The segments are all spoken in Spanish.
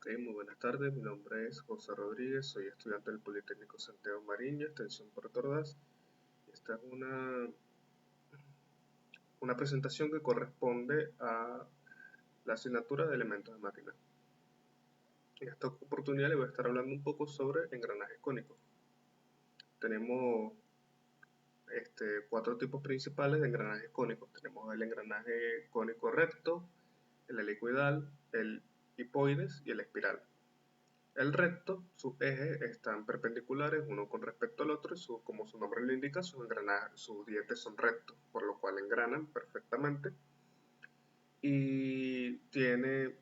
Muy buenas tardes, mi nombre es José Rodríguez, soy estudiante del Politécnico Santiago Mariño, extensión Puerto Ordaz. Esta es una presentación que corresponde a la asignatura de elementos de máquina. En esta oportunidad le voy a estar hablando un poco sobre engranajes cónicos. Tenemos cuatro tipos principales de engranajes cónicos. Tenemos el engranaje cónico recto, el helicoidal, el hipoides y el espiral. El recto, sus ejes están perpendiculares uno con respecto al otro y como su nombre lo indica, sus dientes son rectos, por lo cual engranan perfectamente. Y tiene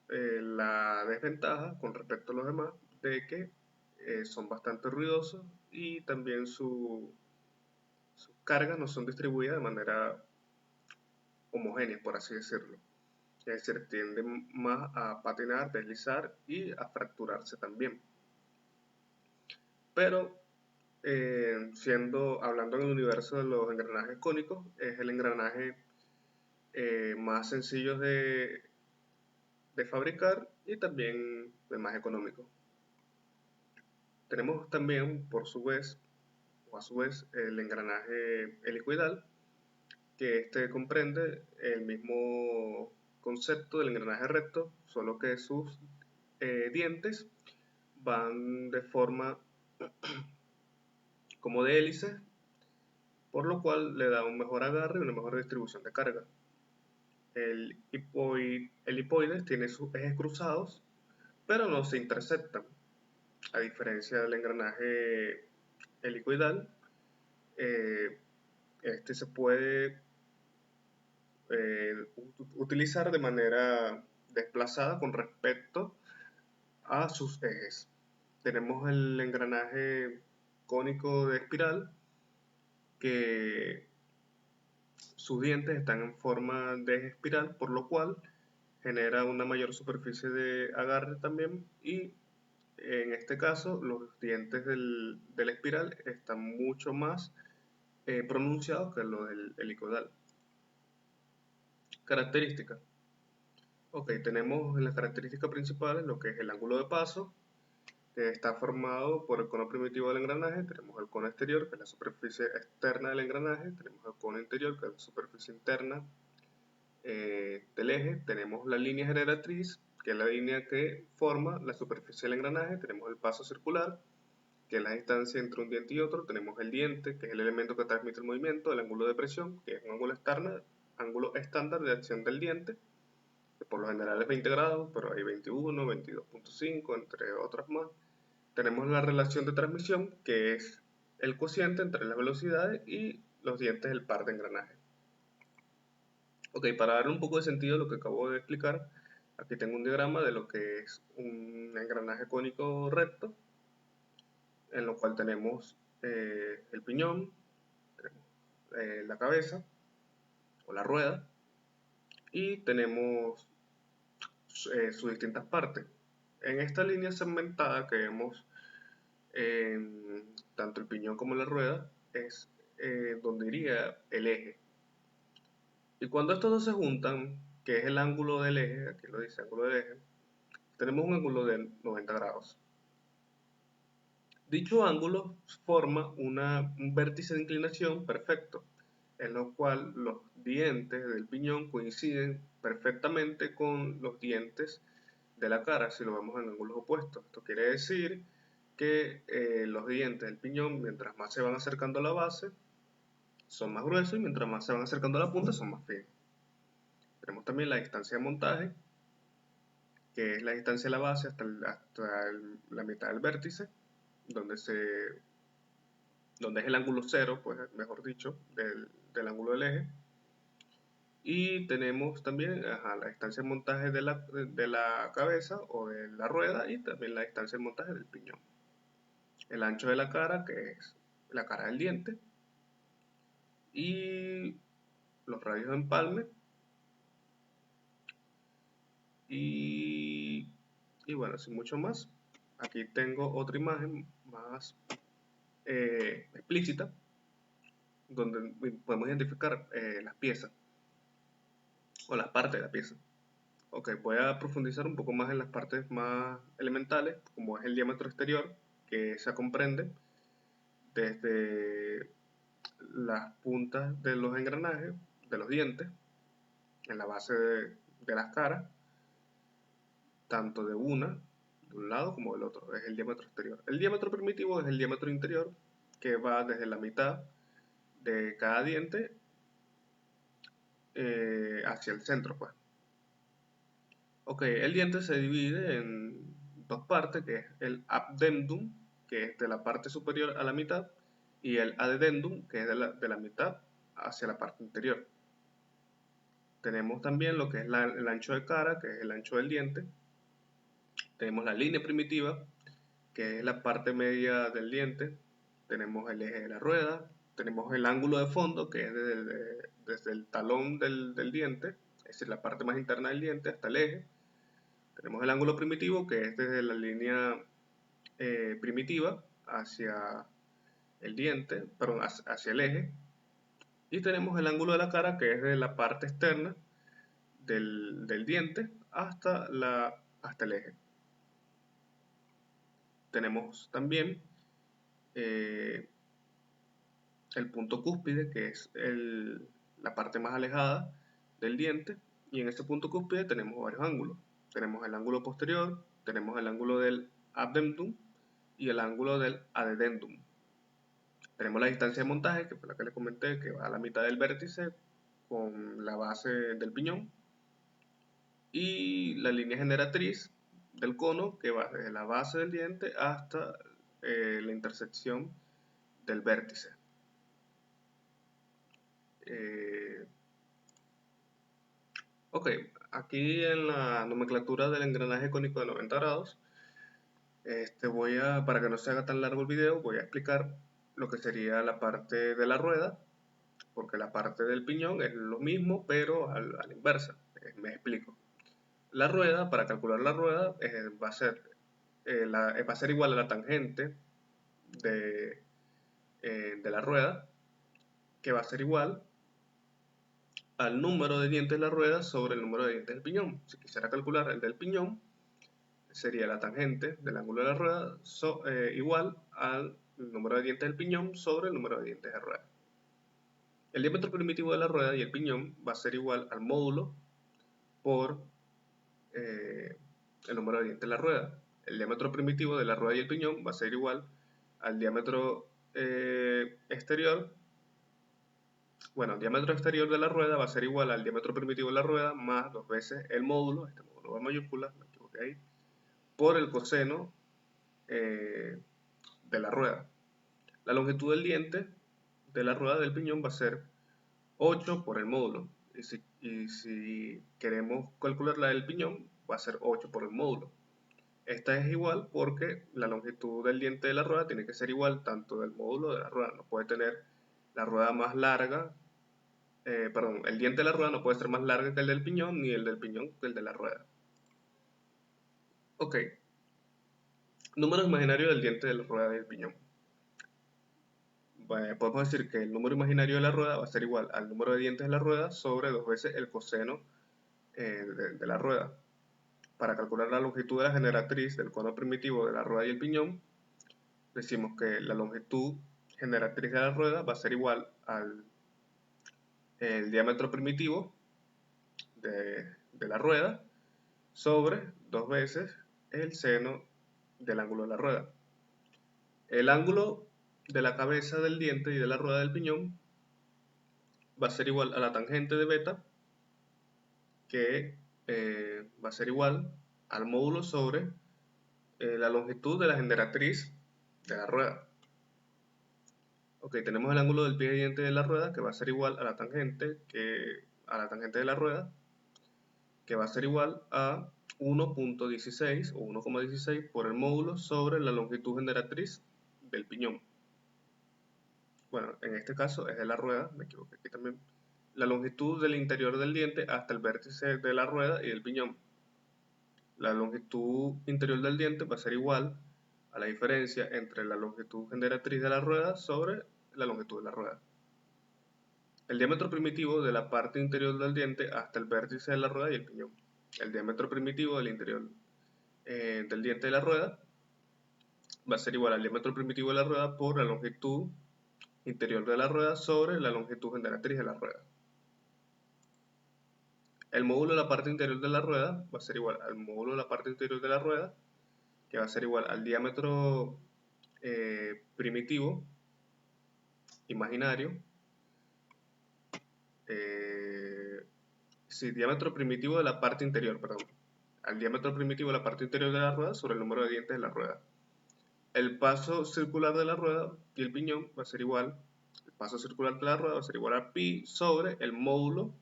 la desventaja con respecto a los demás de que son bastante ruidosos y también sus cargas no son distribuidas de manera homogénea, por así decirlo. Es decir, tienden más a patinar, deslizar y a fracturarse también. Pero hablando en el universo de los engranajes cónicos, es el engranaje más sencillo de fabricar y también el más económico. Tenemos también, a su vez, el engranaje helicoidal, que comprende el mismo concepto del engranaje recto, solo que sus dientes van de forma como de hélice, por lo cual le da un mejor agarre y una mejor distribución de carga. El hipoides tiene sus ejes cruzados, pero no se interceptan. A diferencia del engranaje helicoidal, eh, este se puede utilizar de manera desplazada con respecto a sus ejes. Tenemos el engranaje cónico de espiral, que sus dientes están en forma de eje espiral, por lo cual genera una mayor superficie de agarre también, y en este caso los dientes del espiral están mucho más pronunciados que los del helicoidal. Características. Ok, tenemos en las características principales lo que es el ángulo de paso, que está formado por el cono primitivo del engranaje. Tenemos el cono exterior, que es la superficie externa del engranaje. Tenemos el cono interior, que es la superficie interna del eje. Tenemos la línea generatriz, que es la línea que forma la superficie del engranaje. Tenemos el paso circular, que es la distancia entre un diente y otro. Tenemos el diente, que es el elemento que transmite el movimiento. El ángulo de presión, que es un ángulo estándar de acción del diente, que por lo general es 20 grados, pero hay 21, 22.5, entre otras más. Tenemos la relación de transmisión, que es el cociente entre las velocidades y los dientes del par de engranaje. Ok, para darle un poco de sentido a lo que acabo de explicar, aquí tengo un diagrama de lo que es un engranaje cónico recto, en lo cual tenemos el piñón, tenemos la cabeza o la rueda, y tenemos sus distintas partes. En esta línea segmentada que vemos tanto el piñón como la rueda es donde iría el eje. Y cuando estos dos se juntan, que es el ángulo del eje, aquí lo dice ángulo del eje, tenemos un ángulo de 90 grados. Dicho ángulo forma un vértice de inclinación perfecto, en lo cual los dientes del piñón coinciden perfectamente con los dientes de la cara si lo vemos en ángulos opuestos. Esto quiere decir que los dientes del piñón, mientras más se van acercando a la base, son más gruesos, y mientras más se van acercando a la punta, son más finos. Tenemos también la distancia de montaje, que es la distancia de la base hasta la mitad del vértice, donde, donde es el ángulo cero, pues mejor dicho, del ángulo del eje. Y tenemos también la distancia de montaje de la cabeza o de la rueda, y también la distancia de montaje del piñón. El ancho de la cara, que es la cara del diente, y los radios de empalme, y, bueno, sin mucho más. Aquí tengo otra imagen más explícita, donde podemos identificar las piezas o las partes de la pieza. Ok, voy a profundizar un poco más en las partes más elementales, como es el diámetro exterior, que se comprende desde las puntas de los engranajes, de los dientes, en la base de las caras, tanto de un lado como del otro, es el diámetro exterior. El diámetro primitivo es el diámetro interior, que va desde la mitad de cada diente hacia el centro, pues. Ok, el diente se divide en dos partes, que es el addendum, que es de la parte superior a la mitad, y el addendum, que es de la mitad hacia la parte interior. Tenemos también lo que es el ancho de cara, que es el ancho del diente. Tenemos la línea primitiva, que es la parte media del diente. Tenemos el eje de la rueda. Tenemos el ángulo de fondo, que es desde el talón del diente, es decir, la parte más interna del diente hasta el eje. Tenemos el ángulo primitivo, que es desde la línea primitiva hacia el diente, perdón, hacia el eje. Y tenemos el ángulo de la cara, que es de la parte externa del diente hasta el eje. Tenemos también eh, el punto cúspide, que es la parte más alejada del diente, y en este punto cúspide tenemos varios ángulos. Tenemos el ángulo posterior, tenemos el ángulo del addendum y el ángulo del addendum. Tenemos la distancia de montaje, que fue la que les comenté, que va a la mitad del vértice con la base del piñón, y la línea generatriz del cono, que va desde la base del diente hasta la intersección del vértice. Eh, ok, aquí en la nomenclatura del engranaje cónico de 90 grados, para que no se haga tan largo el video, voy a explicar lo que sería la parte de la rueda, porque la parte del piñón es lo mismo, pero a la inversa. Me explico. La rueda, para calcular la rueda, va a ser igual a la tangente de, de la rueda, que va a ser igual al número de dientes de la rueda sobre el número de dientes del piñón. Si quisiera calcular el del piñón, sería la tangente del ángulo de la rueda igual al número de dientes del piñón sobre el número de dientes de rueda. El diámetro primitivo de la rueda y el piñón va a ser igual al módulo por el número de dientes de la rueda. El diámetro primitivo de la rueda y el piñón va a ser igual al diámetro exterior. Bueno, el diámetro exterior de la rueda va a ser igual al diámetro primitivo de la rueda más dos veces el módulo, este módulo va en mayúsculas, me equivoqué ahí, por el coseno de la rueda. La longitud del diente de la rueda del piñón va a ser 8 por el módulo. Y si queremos calcular la del piñón, va a ser 8 por el módulo. Esta es igual porque la longitud del diente de la rueda tiene que ser igual tanto del módulo de la rueda. No puede tener la rueda más larga, perdón, el diente de la rueda no puede ser más largo que el del piñón, ni el del piñón que el de la rueda. Ok, número imaginario del diente de la rueda y del piñón. Podemos decir que el número imaginario de la rueda va a ser igual al número de dientes de la rueda sobre dos veces el coseno de la rueda. Para calcular la longitud de la generatriz del cono primitivo de la rueda y el piñón, decimos que la longitud generatriz de la rueda va a ser igual al el diámetro primitivo de la rueda sobre dos veces el seno del ángulo de la rueda. El ángulo de la cabeza del diente y de la rueda del piñón va a ser igual a la tangente de beta, que va a ser igual al módulo sobre la longitud de la generatriz de la rueda. Ok, tenemos el ángulo del pie de diente de la rueda, que va a ser igual a la tangente de la rueda, que va a ser igual a 1.16 o 1,16 por el módulo sobre la longitud generatriz del piñón. Bueno, en este caso es de la rueda, me equivoqué aquí también. La longitud del interior del diente hasta el vértice de la rueda y del piñón. La longitud interior del diente va a ser igual a la diferencia entre la longitud generatriz de la rueda sobre la longitud de la rueda. El diámetro primitivo de la parte interior del diente hasta el vértice de la rueda y el piñón. el diámetro primitivo del interior del diente de la rueda va a ser igual al diámetro primitivo de la rueda por la longitud interior de la rueda sobre la longitud generatriz de la rueda. El módulo de la parte interior de la rueda va a ser igual al módulo de la parte interior de la rueda, que va a ser igual al diámetro primitivo imaginario, diámetro primitivo de la parte interior, perdón, al diámetro primitivo de la parte interior de la rueda sobre el número de dientes de la rueda. El paso circular de la rueda y el piñón va a ser igual, el paso circular de la rueda va a ser igual a pi sobre el módulo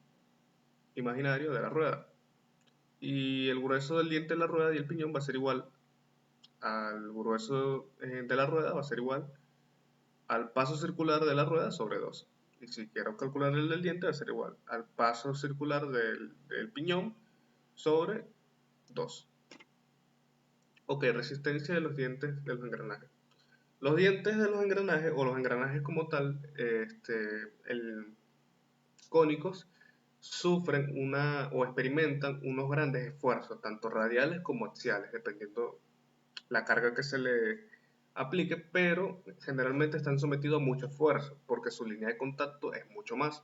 imaginario de la rueda. Y el grueso del diente de la rueda y el piñón va a ser igual al grueso de la rueda, va a ser igual al paso circular de la rueda sobre 2. Y si quiero calcular el del diente, va a ser igual al paso circular del piñón sobre 2. Ok, resistencia de los dientes de los engranajes. Los dientes de los engranajes, o los engranajes como tal, cónicos, sufren o experimentan unos grandes esfuerzos, tanto radiales como axiales, dependiendo la carga que se le aplique, pero generalmente están sometidos a mucho esfuerzo, porque su línea de contacto es mucho más.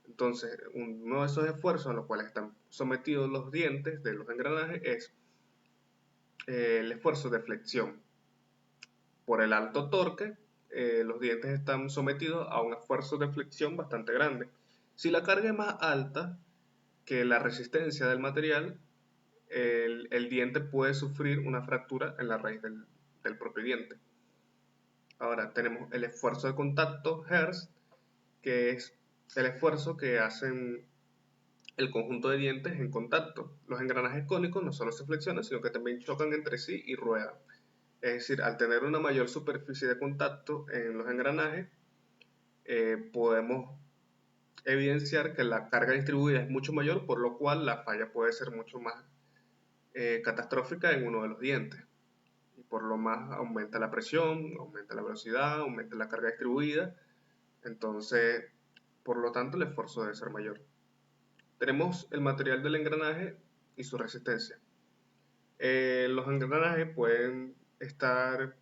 Entonces, uno de esos esfuerzos a los cuales están sometidos los dientes de los engranajes es el esfuerzo de flexión. Por el alto torque, los dientes están sometidos a un esfuerzo de flexión bastante grande. Si la carga es más alta que la resistencia del material, el diente puede sufrir una fractura en la raíz del propio diente. Ahora tenemos el esfuerzo de contacto Hertz, que es el esfuerzo que hacen el conjunto de dientes en contacto. Los engranajes cónicos no solo se flexionan, sino que también chocan entre sí y ruedan. Es decir, al tener una mayor superficie de contacto en los engranajes, podemos evidenciar que la carga distribuida es mucho mayor, por lo cual la falla puede ser mucho más catastrófica en uno de los dientes. Y por lo más aumenta la presión, aumenta la velocidad, aumenta la carga distribuida. Entonces, por lo tanto, el esfuerzo debe ser mayor. Tenemos el material del engranaje y su resistencia. Los engranajes pueden estar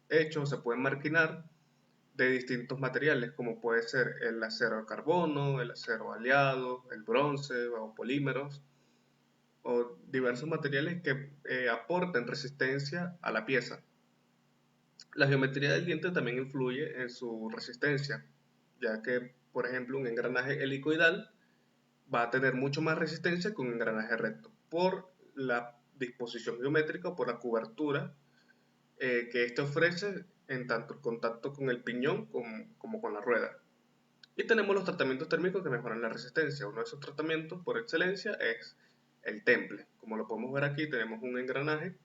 hechos, se pueden marquinar de distintos materiales, como puede ser el acero de carbono, el acero aleado, el bronce o polímeros, o diversos materiales que aporten resistencia a la pieza. La geometría del diente también influye en su resistencia, ya que, por ejemplo, un engranaje helicoidal va a tener mucho más resistencia que un engranaje recto, por la disposición geométrica o por la cobertura que este ofrece en tanto el contacto con el piñón como con la rueda. Y tenemos los tratamientos térmicos que mejoran la resistencia. Uno de esos tratamientos por excelencia es el temple. Como lo podemos ver aquí, tenemos un engranaje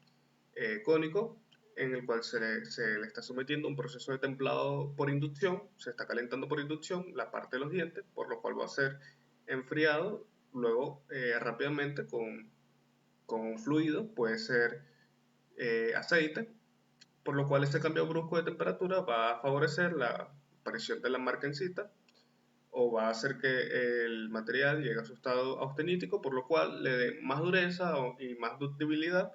cónico en el cual se le está sometiendo un proceso de templado por inducción, se está calentando por inducción la parte de los dientes, por lo cual va a ser enfriado luego rápidamente con un fluido, puede ser aceite, por lo cual este cambio brusco de temperatura va a favorecer la aparición de la marca en cita o va a hacer que el material llegue a su estado austenítico, por lo cual le dé más dureza y más ductibilidad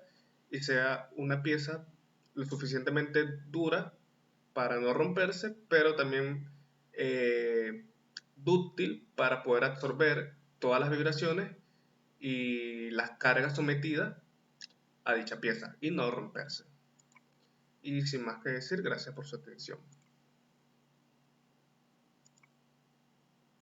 y sea una pieza lo suficientemente dura para no romperse, pero también dúctil para poder absorber todas las vibraciones y las cargas sometidas a dicha pieza y no romperse. Y sin más que decir, gracias por su atención.